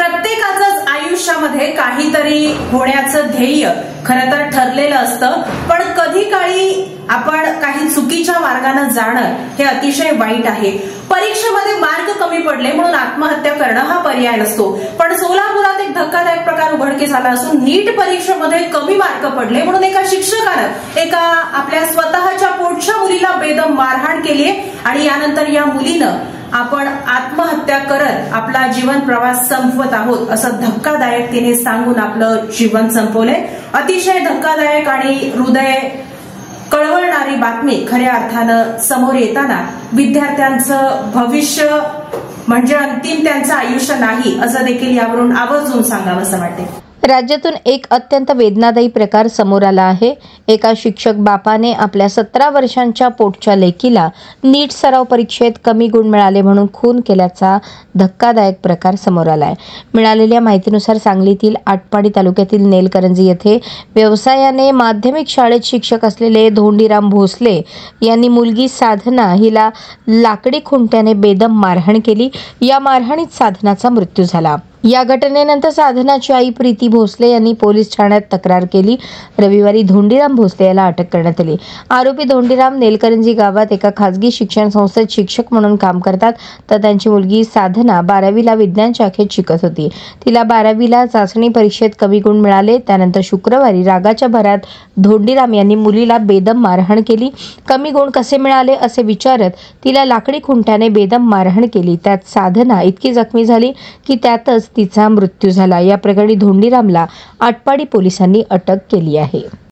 प्रत्येकाचंच आयुष्यामध्ये काहीतरी होण्याचं ध्येय खरं तर ठरलेलं असतं, पण कधी काळी आपण काही चुकीच्या मार्गाने जाणं हे अतिशय वाईट आहे। परीक्षेमध्ये मार्क कमी पडले म्हणून आत्महत्या करणं हा पर्याय नसतो, पण सोलापुरात एक धक्कादायक प्रकार उघडकीस आला असून नीट परीक्षेमध्ये कमी मार्क पडले म्हणून एका शिक्षकानं एका आपल्या स्वतःच्या पोटच्या मुलीला बेदम मारहाण केली आणि यानंतर या मुलीनं आपण आत्महत्या करत आपला जीवन प्रवास संपवत आहोत असं धक्कादायक तिने सांगून आपलं जीवन संपवलंय। अतिशय धक्कादायक आणि हृदय कळवळणारी बातमी खऱ्या अर्थानं समोर येताना विद्यार्थ्यांचं भविष्य म्हणजे अंतिम त्यांचं आयुष्य नाही असं देखील यावरून आवर्जून सांगावंसं वाटते। राज्यातून एक अत्यंत वेदनादायी प्रकार समोर आला आहे। एका शिक्षक बापाने आपल्या 17 वर्षांच्या पोटच्या लेकीला नीट सराव परीक्षेत कमी गुण मिळाले म्हणून खून केल्याचा धक्कादायक प्रकार समोर आलाय। मिळालेल्या माहितीनुसार सांगलीतील आटपाडी तालुक्यातील नेलकरंजी येथे व्यवसायाने माध्यमिक शाळेत शिक्षक असलेले धोंडीराम भोसले यांनी मुलगी साधना हिला लाकडी खुंट्याने बेदम मारहाण केली। या मारहाणीत साधनाचा मृत्यू झाला। या घटनेनंतर साधनाची आई प्रीती भोसले यांनी पोलीस ठाण्यात तक्रार केली। रविवारी धोंडीराम भोसले याला अटक करण्यात आली। आरोपी धोंडीराम नेलकरंजी गावात एका खासगी शिक्षण संस्थेत शिक्षक म्हणून काम करतात, तर त्यांची मुलगी साधना 12वीला विज्ञान शाखेत शिकत होती। तिला 12वीला चाचणी परीक्षेत कमी गुण मिळाले। त्यानंतर शुक्रवारी रागाच्या भरात धोंडीराम यांनी मुलीला बेदम मारहाण केली। कमी गुण कसे मिळाले असे विचारत तिला लाकडी खुंट्याने बेदम मारहाण केली। त्यात साधना इतकी जखमी झाली की त्यातच तिचा मृत्यू झाला। या प्रकरणी धोंडीरामला आटपाडी पोलिसांनी अटक केली आहे।